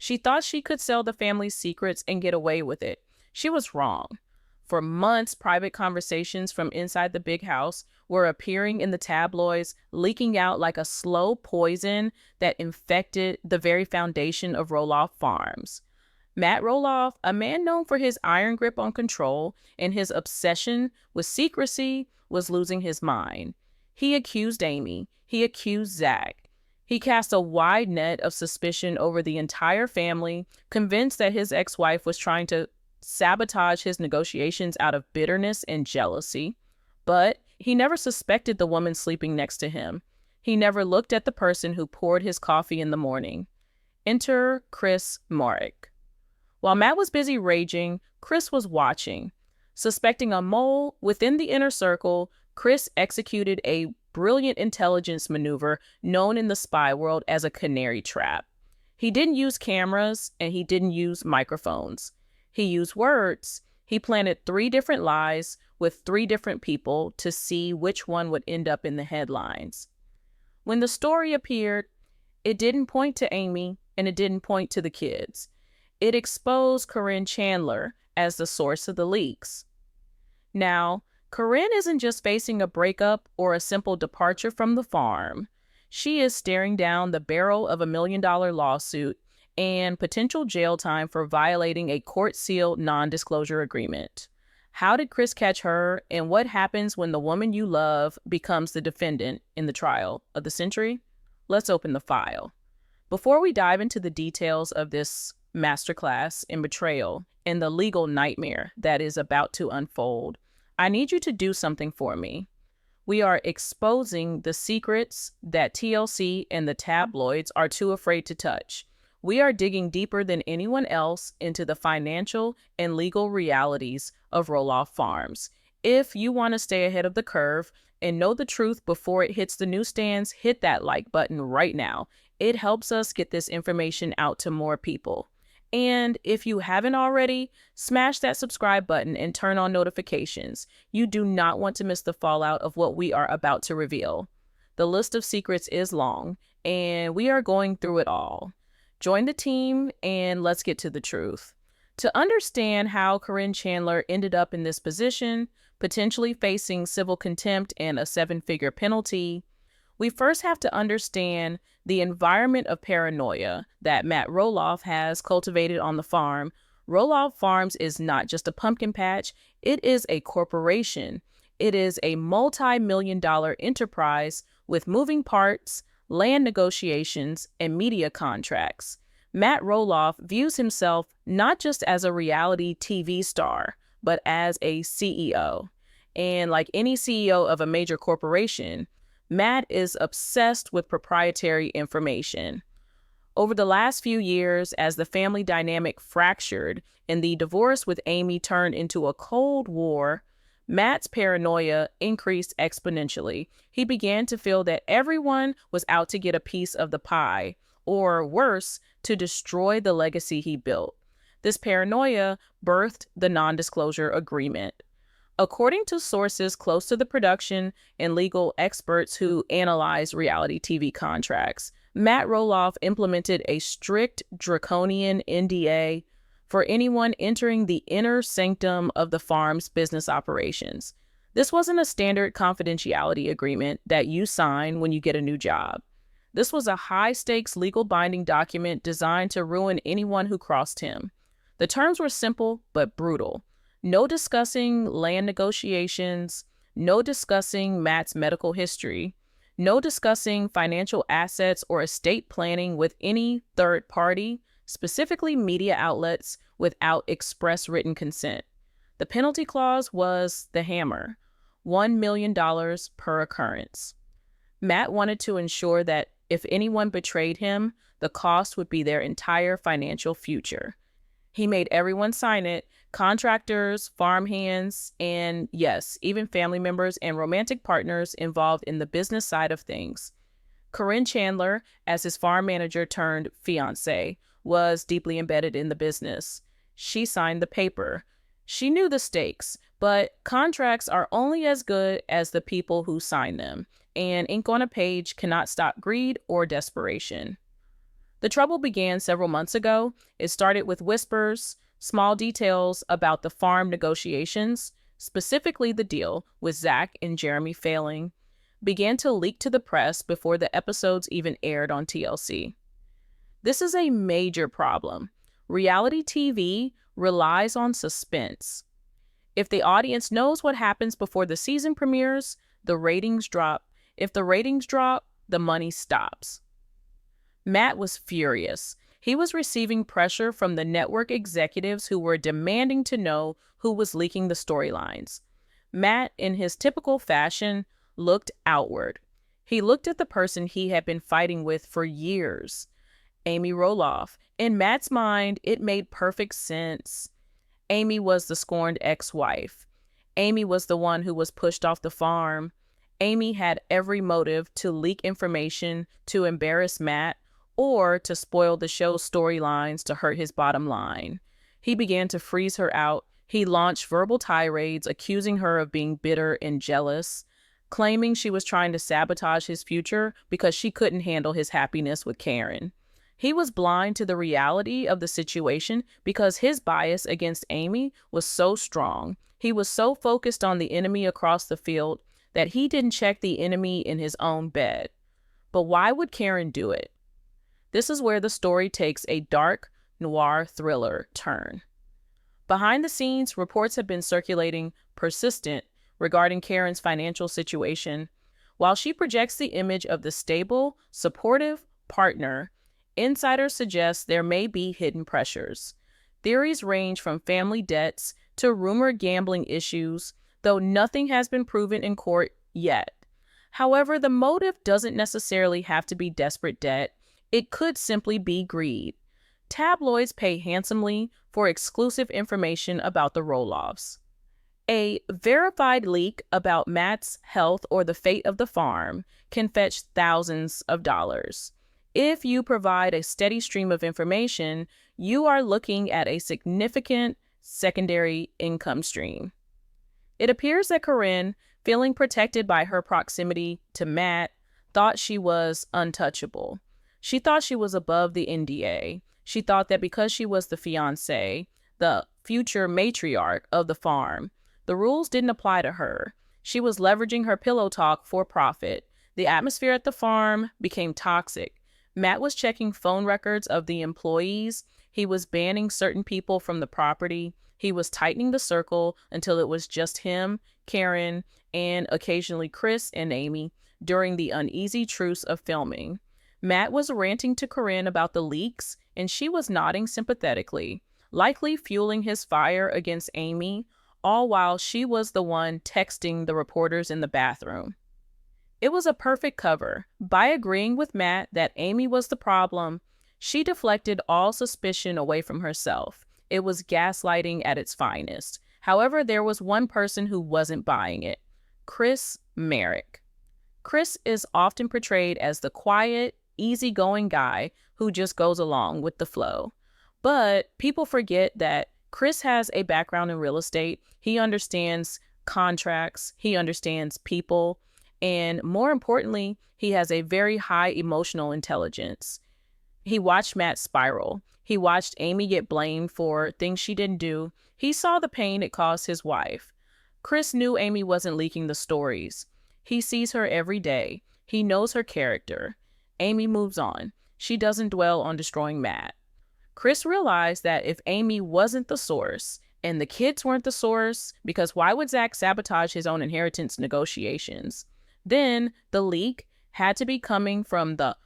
She thought she could sell the family's secrets and get away with it. She was wrong. For months, private conversations from inside the big house were appearing in the tabloids, leaking out like a slow poison that infected the very foundation of Roloff Farms. Matt Roloff, a man known for his iron grip on control and his obsession with secrecy, was losing his mind. He accused Amy. He accused Zach. He cast a wide net of suspicion over the entire family, convinced that his ex-wife was trying to sabotage his negotiations out of bitterness and jealousy. But he never suspected the woman sleeping next to him. He never looked at the person who poured his coffee in the morning. Enter Chris Marek. While Matt was busy raging, Chris was watching. Suspecting a mole within the inner circle, Chris executed a brilliant intelligence maneuver known in the spy world as a Canary Trap. He didn't use cameras and he didn't use microphones. He used words. He planted 3 different lies with 3 different people to see which one would end up in the headlines. When the story appeared, it didn't point to Amy and it didn't point to the kids. It exposed Caryn Chandler as the source of the leaks. Now, Caryn isn't just facing a breakup or a simple departure from the farm. She is staring down the barrel of $1 million lawsuit and potential jail time for violating a court-sealed non-disclosure agreement. How did Chris catch her, and what happens when the woman you love becomes the defendant in the trial of the century? Let's open the file. Before we dive into the details of this masterclass in betrayal and the legal nightmare that is about to unfold, I need you to do something for me. We are exposing the secrets that TLC and the tabloids are too afraid to touch. We are digging deeper than anyone else into the financial and legal realities of Roloff Farms. If you want to stay ahead of the curve and know the truth before it hits the newsstands, hit that like button right now. It helps us get this information out to more people. And if you haven't already, smash that subscribe button and turn on notifications. You do not want to miss the fallout of what we are about to reveal. The list of secrets is long, and we are going through it all. Join the team and let's get to the truth. To understand how Caryn Chandler ended up in this position, potentially facing civil contempt and a 7-figure penalty, we first have to understand the environment of paranoia that Matt Roloff has cultivated on the farm. Roloff Farms is not just a pumpkin patch, it is a corporation. It is a multi-million-dollar enterprise with moving parts, land negotiations, and media contracts. Matt Roloff views himself not just as a reality TV star, but as a CEO. And like any CEO of a major corporation, Matt is obsessed with proprietary information. Over the last few years, as the family dynamic fractured and the divorce with Amy turned into a cold war, Matt's paranoia increased exponentially. He began to feel that everyone was out to get a piece of the pie, or worse, to destroy the legacy he built. This paranoia birthed the non-disclosure agreement. According to sources close to the production and legal experts who analyze reality TV contracts, Matt Roloff implemented a strict draconian NDA for anyone entering the inner sanctum of the farm's business operations. This wasn't a standard confidentiality agreement that you sign when you get a new job. This was a high-stakes legal binding document designed to ruin anyone who crossed him. The terms were simple but brutal. No discussing land negotiations, no discussing Matt's medical history, no discussing financial assets or estate planning with any third party, specifically media outlets, without express written consent. The penalty clause was the hammer, $1 million per occurrence. Matt wanted to ensure that if anyone betrayed him, the cost would be their entire financial future. He made everyone sign it, contractors, farmhands, and yes, even family members and romantic partners involved in the business side of things. Caryn Chandler, as his farm manager turned fiancé, was deeply embedded in the business. She signed the paper. She knew the stakes, but contracts are only as good as the people who sign them, and ink on a page cannot stop greed or desperation. The trouble began several months ago. It started with whispers, small details about the farm negotiations, specifically the deal with Zach and Jeremy failing, began to leak to the press before the episodes even aired on TLC. This is a major problem. Reality TV relies on suspense. If the audience knows what happens before the season premieres, the ratings drop. If the ratings drop, the money stops. Matt was furious. He was receiving pressure from the network executives who were demanding to know who was leaking the storylines. Matt, in his typical fashion, looked outward. He looked at the person he had been fighting with for years, Amy Roloff. In Matt's mind, it made perfect sense. Amy was the scorned ex-wife. Amy was the one who was pushed off the farm. Amy had every motive to leak information to embarrass Matt or to spoil the show's storylines to hurt his bottom line. He began to freeze her out. He launched verbal tirades accusing her of being bitter and jealous, claiming she was trying to sabotage his future because she couldn't handle his happiness with Caryn. He was blind to the reality of the situation because his bias against Amy was so strong. He was so focused on the enemy across the field that he didn't check the enemy in his own bed. But why would Caryn do it? This is where the story takes a dark, noir thriller turn. Behind the scenes, reports have been circulating persistent regarding Caryn's financial situation. While she projects the image of the stable, supportive partner, insiders suggest there may be hidden pressures. Theories range from family debts to rumored gambling issues, though nothing has been proven in court yet. However, the motive doesn't necessarily have to be desperate debt. It could simply be greed. Tabloids pay handsomely for exclusive information about the Roloffs. A verified leak about Matt's health or the fate of the farm can fetch thousands of dollars. If you provide a steady stream of information, you are looking at a significant secondary income stream. It appears that Caryn, feeling protected by her proximity to Matt, thought she was untouchable. She thought she was above the NDA. She thought that because she was the fiancée, the future matriarch of the farm, the rules didn't apply to her. She was leveraging her pillow talk for profit. The atmosphere at the farm became toxic. Matt was checking phone records of the employees. He was banning certain people from the property. He was tightening the circle until it was just him, Caryn, and occasionally Chris and Amy during the uneasy truce of filming. Matt was ranting to Caryn about the leaks, and she was nodding sympathetically, likely fueling his fire against Amy, all while she was the one texting the reporters in the bathroom. It was a perfect cover. By agreeing with Matt that Amy was the problem, she deflected all suspicion away from herself. It was gaslighting at its finest. However, there was one person who wasn't buying it: Chris Marek. Chris is often portrayed as the quiet, easygoing guy who just goes along with the flow. But people forget that Chris has a background in real estate. He understands contracts. He understands people. And more importantly, he has a very high emotional intelligence. He watched Matt spiral. He watched Amy get blamed for things she didn't do. He saw the pain it caused his wife. Chris knew Amy wasn't leaking the stories. He sees her every day. He knows her character. Amy moves on. She doesn't dwell on destroying Matt. Chris realized that if Amy wasn't the source and the kids weren't the source, because why would Zach sabotage his own inheritance negotiations? Then the leak had to be coming from the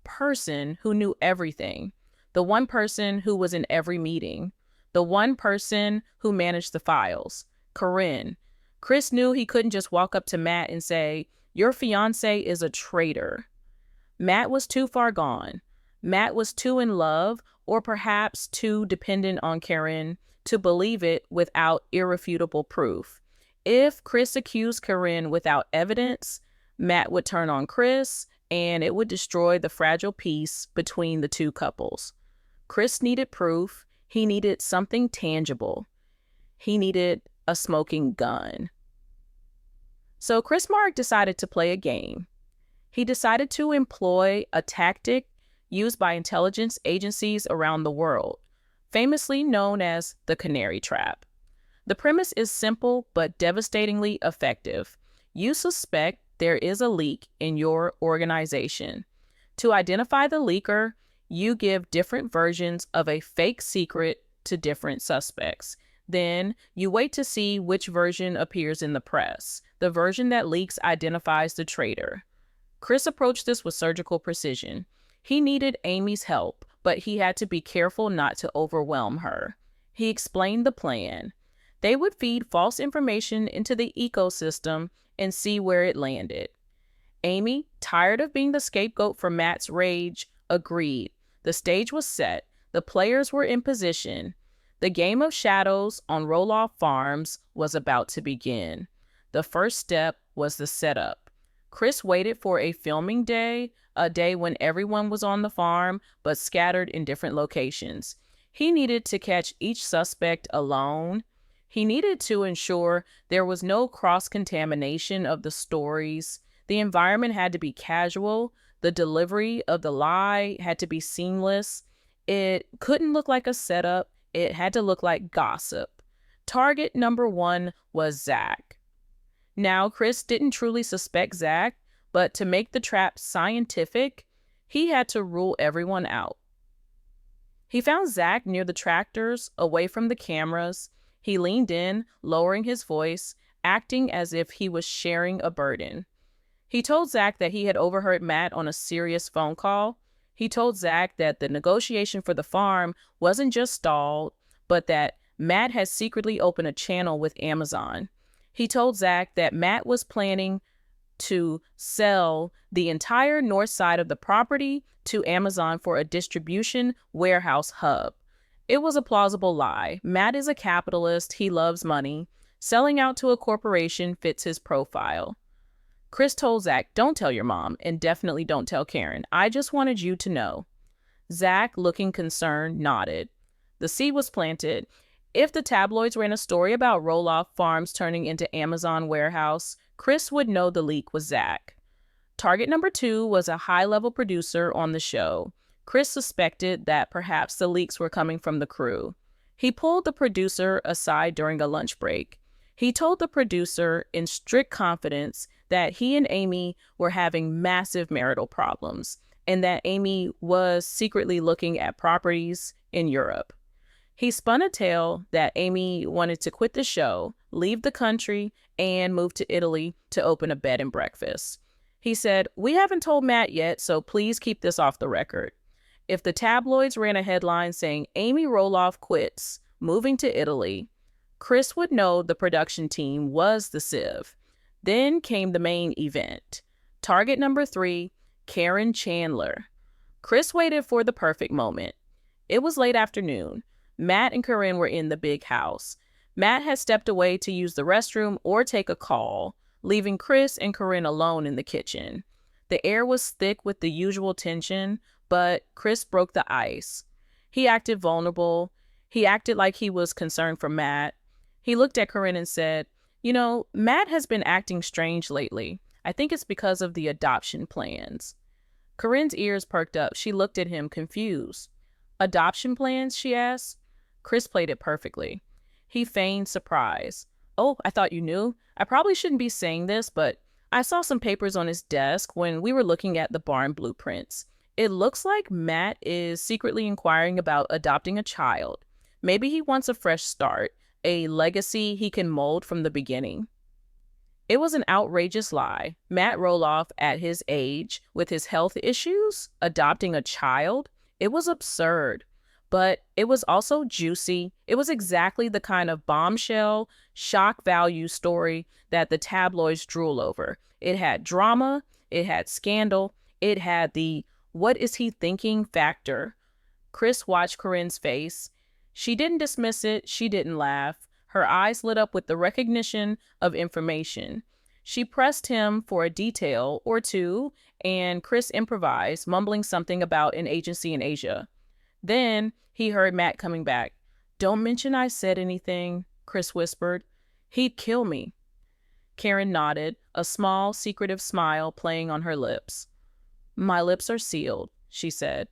person who knew everything, the one person who was in every meeting, the one person who managed the files, Caryn. Chris knew he couldn't just walk up to Matt and say, "Your fiance is a traitor." Matt was too far gone. Matt was too in love, or perhaps too dependent on Caryn, to believe it without irrefutable proof. If Chris accused Caryn without evidence, Matt would turn on Chris, and it would destroy the fragile peace between the two couples. Chris needed proof. He needed something tangible. He needed a smoking gun. So Chris Marek decided to play a game. He decided to employ a tactic used by intelligence agencies around the world, famously known as the Canary Trap. The premise is simple but devastatingly effective. You suspect there is a leak in your organization. To identify the leaker, you give different versions of a fake secret to different suspects. Then you wait to see which version appears in the press. The version that leaks identifies the traitor. Chris approached this with surgical precision. He needed Amy's help, but he had to be careful not to overwhelm her. He explained the plan. They would feed false information into the ecosystem and see where it landed. Amy, tired of being the scapegoat for Matt's rage, agreed. The stage was set. The players were in position. The game of shadows on Roloff Farms was about to begin. The first step was the setup. Chris waited for a filming day, a day when everyone was on the farm but scattered in different locations. He needed to catch each suspect alone. He needed to ensure there was no cross-contamination of the stories. The environment had to be casual. The delivery of the lie had to be seamless. It couldn't look like a setup. It had to look like gossip. Target number 1 was Zach. Now, Chris didn't truly suspect Zach, but to make the trap scientific, he had to rule everyone out. He found Zach near the tractors, away from the cameras. He leaned in, lowering his voice, acting as if he was sharing a burden. He told Zach that he had overheard Matt on a serious phone call. He told Zach that the negotiation for the farm wasn't just stalled, but that Matt had secretly opened a channel with Amazon. He told Zach that Matt was planning to sell the entire north side of the property to Amazon for a distribution warehouse hub. It was a plausible lie. Matt is a capitalist. He loves money. Selling out to a corporation fits his profile. Chris told Zach, "Don't tell your mom, and definitely don't tell Caryn. I just wanted you to know." Zach, looking concerned, nodded. The seed was planted. If the tabloids ran a story about Roloff Farms turning into Amazon warehouse, Chris would know the leak was Zach. Target number 2 was a high-level producer on the show. Chris suspected that perhaps the leaks were coming from the crew. He pulled the producer aside during a lunch break. He told the producer in strict confidence that he and Amy were having massive marital problems and that Amy was secretly looking at properties in Europe. He spun a tale that Amy wanted to quit the show, leave the country, and move to Italy to open a bed and breakfast. He said, "We haven't told Matt yet, so please keep this off the record." If the tabloids ran a headline saying Amy Roloff quits, moving to Italy, Chris would know the production team was the sieve. Then came the main event. Target number 3, Caryn Chandler. Chris waited for the perfect moment. It was late afternoon. Matt and Caryn were in the big house. Matt had stepped away to use the restroom or take a call, leaving Chris and Caryn alone in the kitchen. The air was thick with the usual tension, but Chris broke the ice. He acted vulnerable. He acted like he was concerned for Matt. He looked at Caryn and said, "You know, Matt has been acting strange lately. I think it's because of the adoption plans." Caryn's ears perked up. She looked at him confused. "Adoption plans?" she asked. Chris played it perfectly. He feigned surprise. "Oh, I thought you knew. I probably shouldn't be saying this, but I saw some papers on his desk when we were looking at the barn blueprints. It looks like Matt is secretly inquiring about adopting a child. Maybe he wants a fresh start, a legacy he can mold from the beginning." It was an outrageous lie. Matt Roloff, at his age, with his health issues, adopting a child? It was absurd. But it was also juicy. It was exactly the kind of bombshell, shock value story that the tabloids drool over. It had drama, it had scandal, it had the "what is he thinking" factor. Chris watched Caryn's face. She didn't dismiss it, she didn't laugh. Her eyes lit up with the recognition of information. She pressed him for a detail or two, and Chris improvised, mumbling something about an agency in Asia. Then he heard Matt coming back. "Don't mention I said anything," Chris whispered. "He'd kill me." Caryn nodded, a small, secretive smile playing on her lips. "My lips are sealed," she said.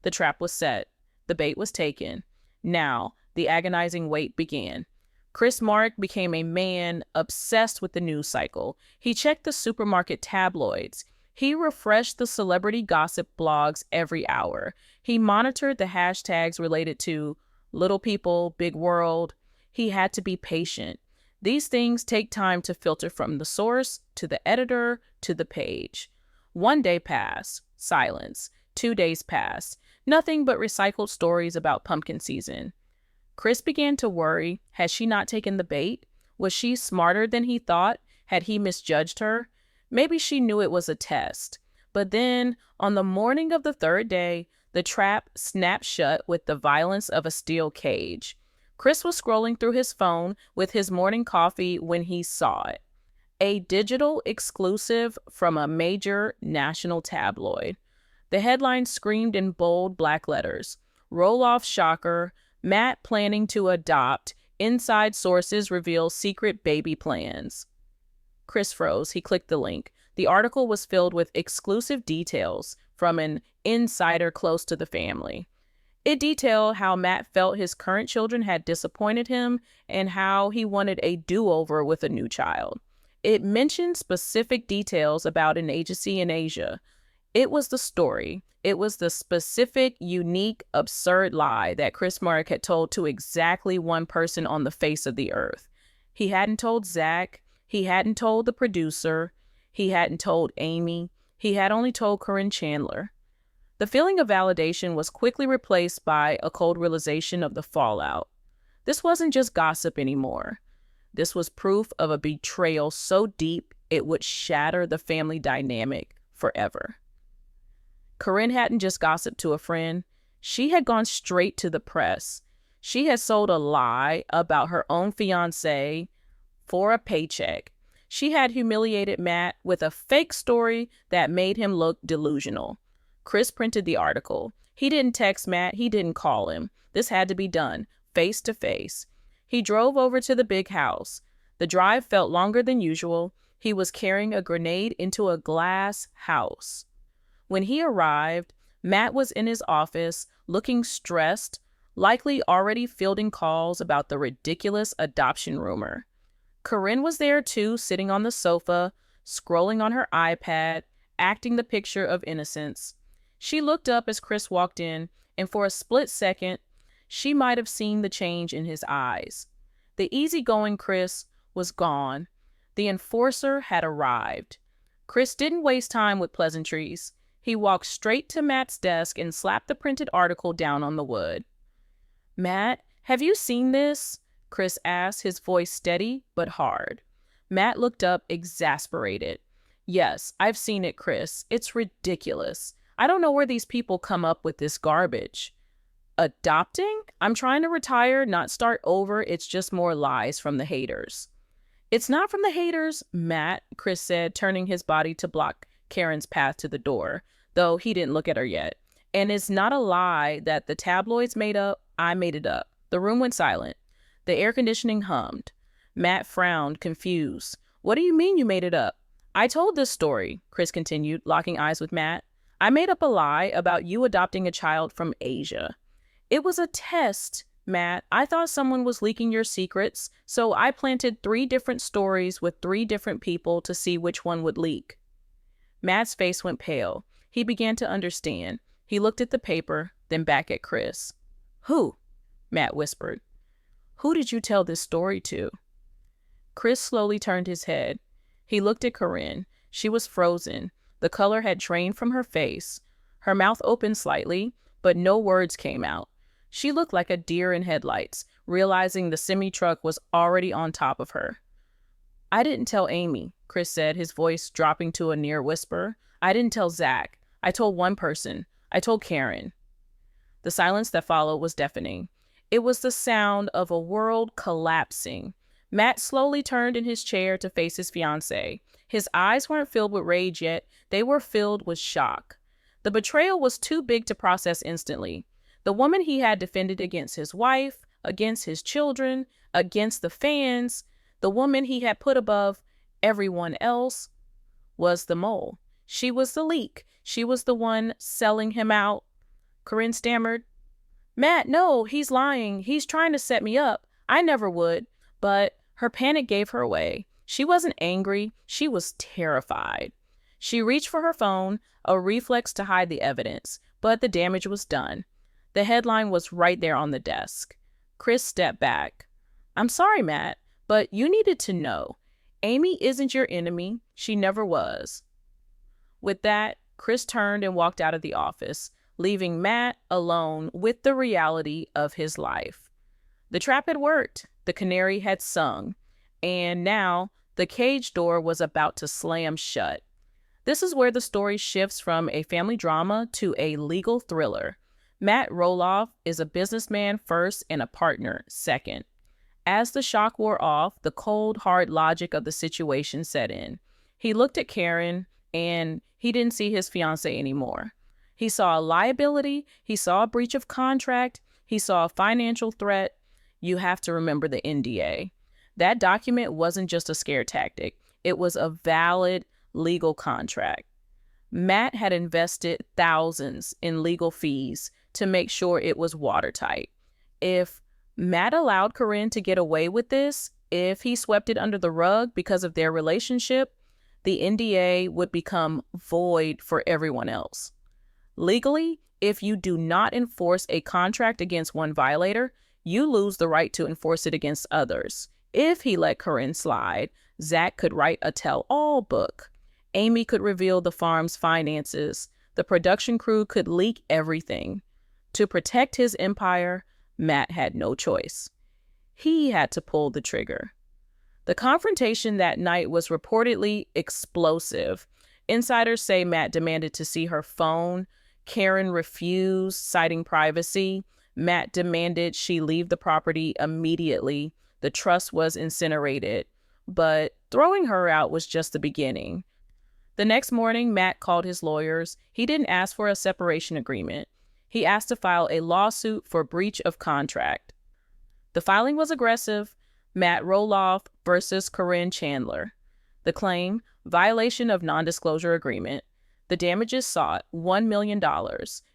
The trap was set. The bait was taken. Now, the agonizing wait began. Chris Marek became a man obsessed with the news cycle. He checked the supermarket tabloids. He refreshed the celebrity gossip blogs every hour. He monitored the hashtags related to little people, big world. He had to be patient. These things take time to filter from the source to the editor to the page. 1 day passed. Silence. 2 days passed. Nothing but recycled stories about pumpkin season. Chris began to worry. Had she not taken the bait? Was she smarter than he thought? Had he misjudged her? Maybe she knew it was a test. But then, on the morning of the 3rd day, the trap snapped shut with the violence of a steel cage. Chris was scrolling through his phone with his morning coffee when he saw it. A digital exclusive from a major national tabloid. The headline screamed in bold black letters, "Roloff shocker, Matt planning to adopt, inside sources reveal secret baby plans." Chris froze. He clicked the link. The article was filled with exclusive details from an insider close to the family. It detailed how Matt felt his current children had disappointed him and how he wanted a do-over with a new child. It mentioned specific details about an agency in Asia. It was the story. It was the specific, unique, absurd lie that Chris Marek had told to exactly one person on the face of the earth. He hadn't told Zach. He hadn't told the producer. He hadn't told Amy. He had only told Caryn Chandler. The feeling of validation was quickly replaced by a cold realization of the fallout. This wasn't just gossip anymore. This was proof of a betrayal so deep it would shatter the family dynamic forever. Caryn hadn't just gossiped to a friend. She had gone straight to the press. She had sold a lie about her own fiancé for a paycheck. She had humiliated Matt with a fake story that made him look delusional. Chris printed the article. He didn't text Matt. He didn't call him. This had to be done, face to face. He drove over to the big house. The drive felt longer than usual. He was carrying a grenade into a glass house. When he arrived, Matt was in his office, looking stressed, likely already fielding calls about the ridiculous adoption rumor. Caryn was there too, sitting on the sofa, scrolling on her iPad, acting the picture of innocence. She looked up as Chris walked in, and for a split second, she might have seen the change in his eyes. The easygoing Chris was gone. The enforcer had arrived. Chris didn't waste time with pleasantries. He walked straight to Matt's desk and slapped the printed article down on the wood. "Matt, have you seen this?" Chris asked, his voice steady but hard. Matt looked up, exasperated. "Yes, I've seen it, Chris. It's ridiculous. I don't know where these people come up with this garbage." "Adopting? I'm trying to retire, not start over. It's just more lies from the haters." "It's not from the haters, Matt," Chris said, turning his body to block Caryn's path to the door, though he didn't look at her yet. "And it's not a lie that the tabloids made up. I made it up." The room went silent. The air conditioning hummed. Matt frowned, confused. "What do you mean you made it up?" "I told this story," Chris continued, locking eyes with Matt. "I made up a lie about you adopting a child from Asia. It was a test, Matt. I thought someone was leaking your secrets, so I planted 3 different stories with 3 different people to see which one would leak." Matt's face went pale. He began to understand. He looked at the paper, then back at Chris. "Who?" Matt whispered. "Who did you tell this story to?" Chris slowly turned his head. He looked at Caryn. She was frozen. The color had drained from her face. Her mouth opened slightly, but no words came out. She looked like a deer in headlights, realizing the semi-truck was already on top of her. "I didn't tell Amy," Chris said, his voice dropping to a near whisper. "I didn't tell Zach. I told one person. I told Caryn." The silence that followed was deafening. It was the sound of a world collapsing. Matt slowly turned in his chair to face his fiancée. His eyes weren't filled with rage yet. They were filled with shock. The betrayal was too big to process instantly. The woman he had defended against his wife, against his children, against the fans, the woman he had put above everyone else, was the mole. She was the leak. She was the one selling him out. Caryn stammered. Matt, no, he's lying. He's trying to set me up. I never would. But her panic gave her away. She wasn't angry. She was terrified. She reached for her phone, a reflex to hide the evidence, but the damage was done. The headline was right there on the desk. Chris stepped back. I'm sorry, Matt, but you needed to know. Amy isn't your enemy. She never was. With that, Chris turned and walked out of the office, leaving Matt alone with the reality of his life. The trap had worked. The canary had sung. And now the cage door was about to slam shut. This is where the story shifts from a family drama to a legal thriller. Matt Roloff is a businessman first and a partner second. As the shock wore off, the cold, hard logic of the situation set in. He looked at Caryn, and he didn't see his fiancée anymore. He saw a liability, he saw a breach of contract, he saw a financial threat. You have to remember the NDA. That document wasn't just a scare tactic. It was a valid legal contract. Matt had invested thousands in legal fees to make sure it was watertight. If Matt allowed Caryn to get away with this, if he swept it under the rug because of their relationship, the NDA would become void for everyone else. Legally, if you do not enforce a contract against one violator, you lose the right to enforce it against others. If he let Caryn slide, Zach could write a tell-all book. Amy could reveal the farm's finances. The production crew could leak everything. To protect his empire, Matt had no choice. He had to pull the trigger. The confrontation that night was reportedly explosive. Insiders say Matt demanded to see her phone. Caryn refused, citing privacy. Matt demanded she leave the property immediately. The trust was incinerated. But throwing her out was just the beginning. The next morning, Matt called his lawyers. He didn't ask for a separation agreement. He asked to file a lawsuit for breach of contract. The filing was aggressive. Matt Roloff versus Caryn Chandler. The claim, violation of non-disclosure agreement. The damages sought, $1 million.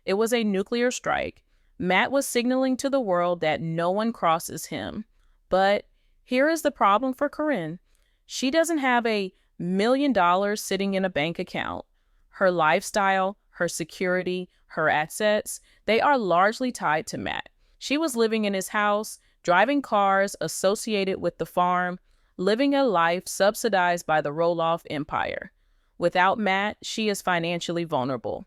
It was a nuclear strike. Matt was signaling to the world that no one crosses him. But here is the problem for Caryn. She doesn't have $1 million sitting in a bank account. Her lifestyle, her security, her assets, they are largely tied to Matt. She was living in his house, driving cars associated with the farm, living a life subsidized by the Roloff empire. Without Matt, she is financially vulnerable.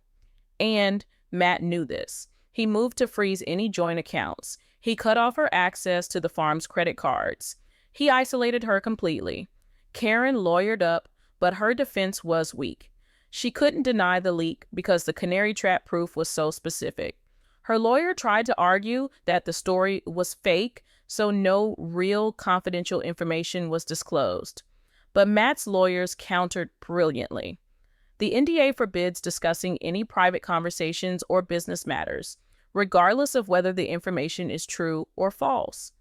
And Matt knew this. He moved to freeze any joint accounts. He cut off her access to the farm's credit cards. He isolated her completely. Caryn lawyered up, but her defense was weak. She couldn't deny the leak because the Canary Trap proof was so specific. Her lawyer tried to argue that the story was fake, so no real confidential information was disclosed. But Matt's lawyers countered brilliantly. The NDA forbids discussing any private conversations or business matters, regardless of whether the information is true or false.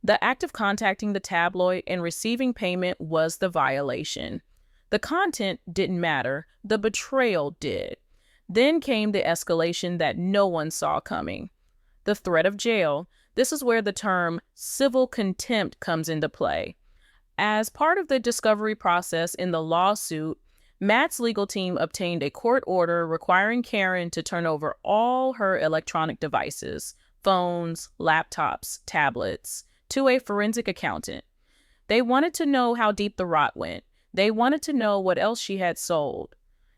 The act of contacting the tabloid and receiving payment was the violation. The content didn't matter, the betrayal did. Then came the escalation that no one saw coming. The threat of jail. This is where the term civil contempt comes into play. As part of the discovery process in the lawsuit, Matt's legal team obtained a court order requiring Caryn to turn over all her electronic devices, phones, laptops, tablets, to a forensic accountant. They wanted to know how deep the rot went. They wanted to know what else she had sold.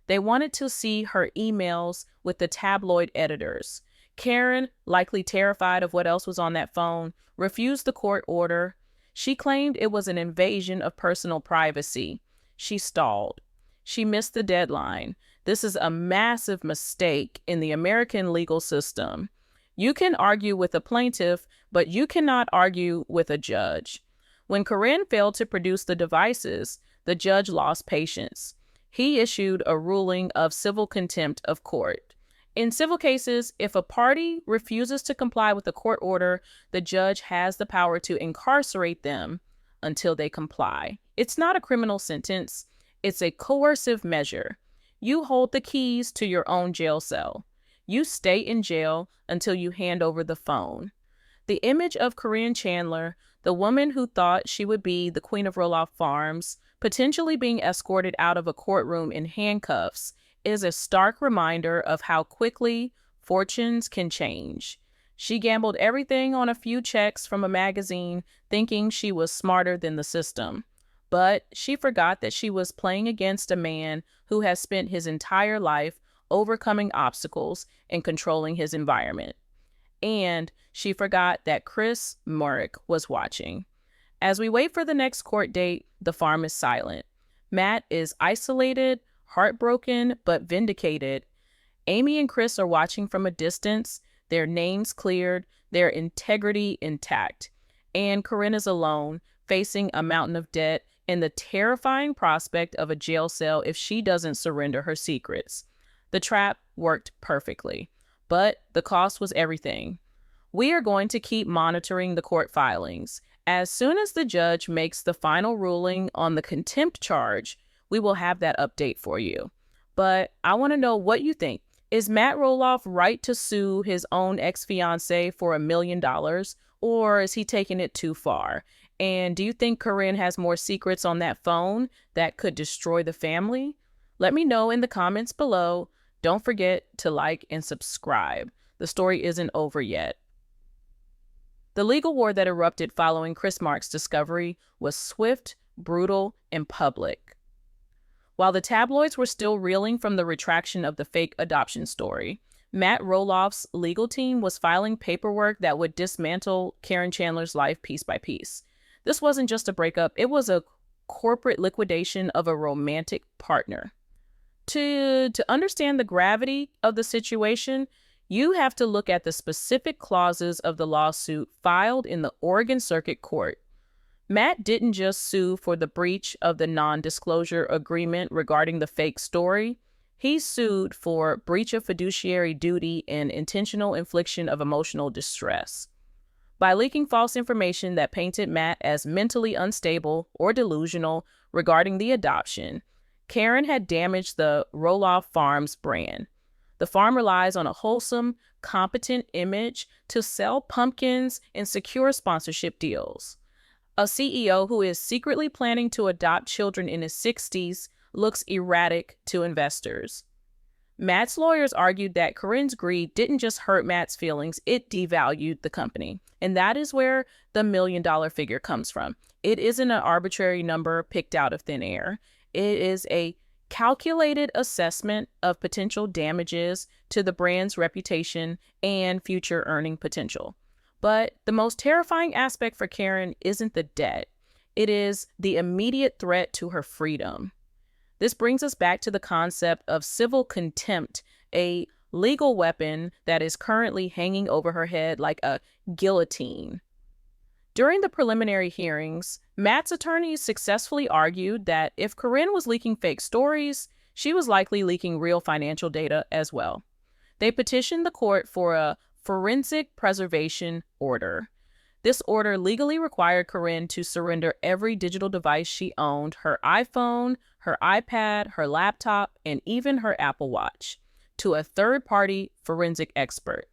They wanted to see her emails with the tabloid editors. Caryn, likely terrified of what else was on that phone, refused the court order. She claimed it was an invasion of personal privacy. She stalled. She missed the deadline. This is a massive mistake in the American legal system. You can argue with a plaintiff, but you cannot argue with a judge. When Caryn failed to produce the devices, the judge lost patience. He issued a ruling of civil contempt of court. In civil cases, if a party refuses to comply with a court order, the judge has the power to incarcerate them until they comply. It's not a criminal sentence. It's a coercive measure. You hold the keys to your own jail cell. You stay in jail until you hand over the phone. The image of Caryn Chandler, the woman who thought she would be the queen of Roloff Farms, potentially being escorted out of a courtroom in handcuffs, is a stark reminder of how quickly fortunes can change. She gambled everything on a few checks from a magazine, thinking she was smarter than the system. But she forgot that she was playing against a man who has spent his entire life overcoming obstacles and controlling his environment. And she forgot that Chris Marek was watching. As we wait for the next court date, the farm is silent. Matt is isolated, heartbroken, but vindicated. Amy and Chris are watching from a distance, their names cleared, their integrity intact. And Caryn is alone, facing a mountain of debt and the terrifying prospect of a jail cell if she doesn't surrender her secrets. The trap worked perfectly, but the cost was everything. We are going to keep monitoring the court filings. As soon as the judge makes the final ruling on the contempt charge, we will have that update for you. But I want to know what you think. Is Matt Roloff right to sue his own ex-fiancée for $1 million, or is he taking it too far? And do you think Caryn has more secrets on that phone that could destroy the family? Let me know in the comments below. Don't forget to like and subscribe. The story isn't over yet. The legal war that erupted following Chris Marek's discovery was swift, brutal, and public. While the tabloids were still reeling from the retraction of the fake adoption story, Matt Roloff's legal team was filing paperwork that would dismantle Caryn Chandler's life piece by piece. This wasn't just a breakup, it was a corporate liquidation of a romantic partner. To understand the gravity of the situation, you have to look at the specific clauses of the lawsuit filed in the Oregon Circuit Court. Matt didn't just sue for the breach of the non-disclosure agreement regarding the fake story. He sued for breach of fiduciary duty and intentional infliction of emotional distress. By leaking false information that painted Matt as mentally unstable or delusional regarding the adoption, Caryn had damaged the Roloff Farms brand. The farm relies on a wholesome, competent image to sell pumpkins and secure sponsorship deals. A CEO who is secretly planning to adopt children in his 60s looks erratic to investors. Matt's lawyers argued that Caryn's greed didn't just hurt Matt's feelings, it devalued the company. And that is where the $1 million figure comes from. It isn't an arbitrary number picked out of thin air. It is a calculated assessment of potential damages to the brand's reputation and future earning potential. But the most terrifying aspect for Caryn isn't the debt. It is the immediate threat to her freedom. This brings us back to the concept of civil contempt, a legal weapon that is currently hanging over her head like a guillotine. During the preliminary hearings, Matt's attorneys successfully argued that if Caryn was leaking fake stories, she was likely leaking real financial data as well. They petitioned the court for a forensic preservation order. This order legally required Caryn to surrender every digital device she owned, her iPhone, her iPad, her laptop, and even her Apple Watch, to a third-party forensic expert.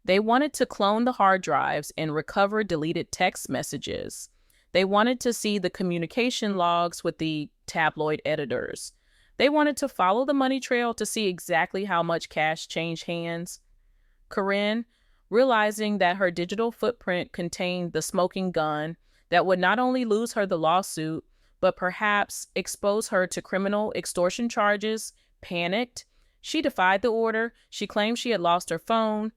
They wanted to clone the hard drives and recover deleted text messages. They wanted to see the communication logs with the tabloid editors. They wanted to follow the money trail to see exactly how much cash changed hands. Caryn, realizing that her digital footprint contained the smoking gun that would not only lose her the lawsuit, but perhaps expose her to criminal extortion charges, panicked. She defied the order. She claimed she had lost her phone.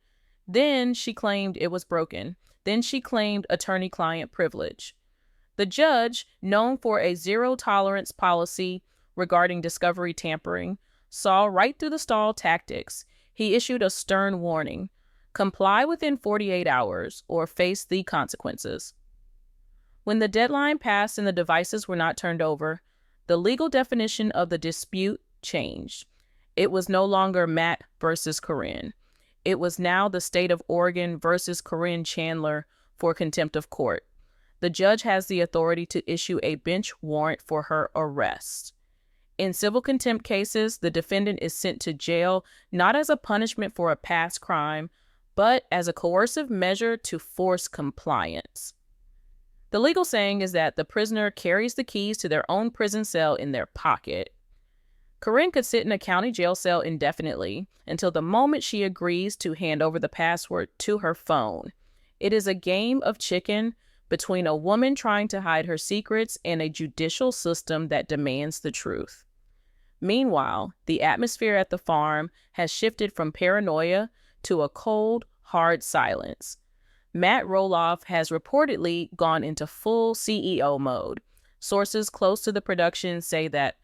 Then she claimed it was broken. Then she claimed attorney-client privilege. The judge, known for a zero-tolerance policy regarding discovery tampering, saw right through the stall tactics. He issued a stern warning: comply within 48 hours or face the consequences. When the deadline passed and the devices were not turned over, the legal definition of the dispute changed. It was no longer Matt versus Caryn. It was now the state of Oregon versus Caryn Chandler for contempt of court. The judge has the authority to issue a bench warrant for her arrest. In civil contempt cases, the defendant is sent to jail not as a punishment for a past crime, but as a coercive measure to force compliance. The legal saying is that the prisoner carries the keys to their own prison cell in their pocket. Caryn could sit in a county jail cell indefinitely until the moment she agrees to hand over the password to her phone. It is a game of chicken between a woman trying to hide her secrets and a judicial system that demands the truth. Meanwhile, the atmosphere at the farm has shifted from paranoia to a cold, hard silence. Matt Roloff has reportedly gone into full CEO mode. Sources close to the production say that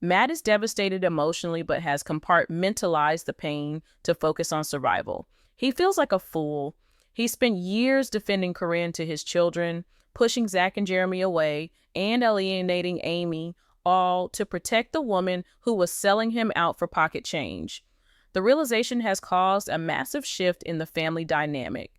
Matt is devastated emotionally but has compartmentalized the pain to focus on survival. He feels like a fool. He spent years defending Caryn to his children, pushing Zach and Jeremy away, and alienating Amy, all to protect the woman who was selling him out for pocket change. The realization has caused a massive shift in the family dynamic.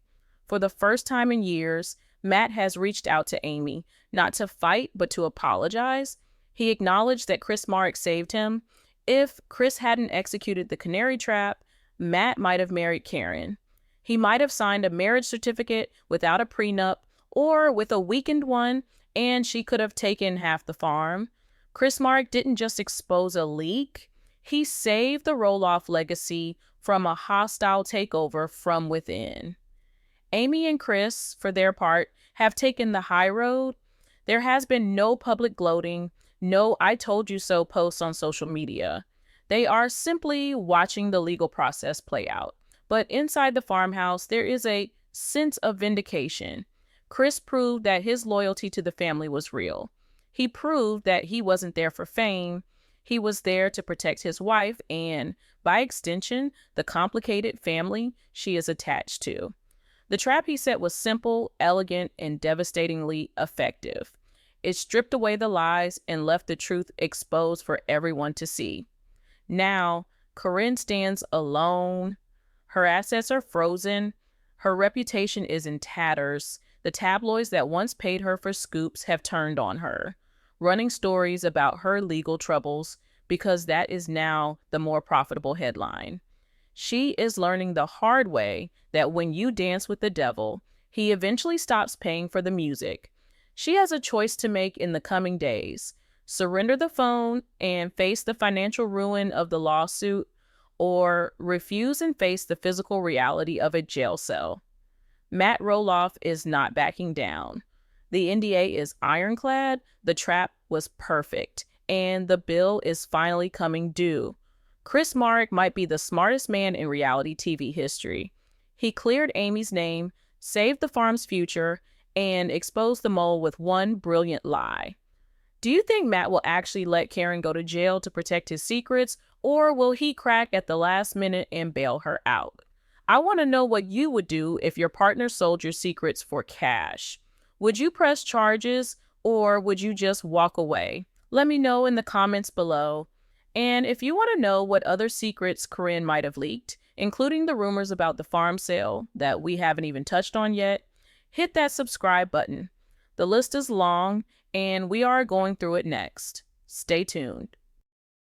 For the first time in years, Matt has reached out to Amy, not to fight, but to apologize. He acknowledged that Chris Marek saved him. If Chris hadn't executed the Canary Trap, Matt might have married Caryn. He might have signed a marriage certificate without a prenup or with a weakened one, and she could have taken half the farm. Chris Marek didn't just expose a leak. He saved the Roloff legacy from a hostile takeover from within. Amy and Chris, for their part, have taken the high road. There has been no public gloating, no "I told you so" posts on social media. They are simply watching the legal process play out. But inside the farmhouse, there is a sense of vindication. Chris proved that his loyalty to the family was real. He proved that he wasn't there for fame. He was there to protect his wife and, by extension, the complicated family she is attached to. The trap he set was simple, elegant, and devastatingly effective. It stripped away the lies and left the truth exposed for everyone to see. Now, Caryn stands alone. Her assets are frozen. Her reputation is in tatters. The tabloids that once paid her for scoops have turned on her, running stories about her legal troubles because that is now the more profitable headline. She is learning the hard way that when you dance with the devil, he eventually stops paying for the music. She has a choice to make in the coming days: surrender the phone and face the financial ruin of the lawsuit, or refuse and face the physical reality of a jail cell. Matt Roloff is not backing down. The NDA is ironclad, the trap was perfect, and the bill is finally coming due. Chris Marek might be the smartest man in reality TV history. He cleared Amy's name, saved the farm's future, and exposed the mole with one brilliant lie. Do you think Matt will actually let Caryn go to jail to protect his secrets, or will he crack at the last minute and bail her out? I want to know what you would do if your partner sold your secrets for cash. Would you press charges, or would you just walk away? Let me know in the comments below. And if you want to know what other secrets Caryn might have leaked, including the rumors about the farm sale that we haven't even touched on yet, hit that subscribe button. The list is long, and we are going through it next. Stay tuned.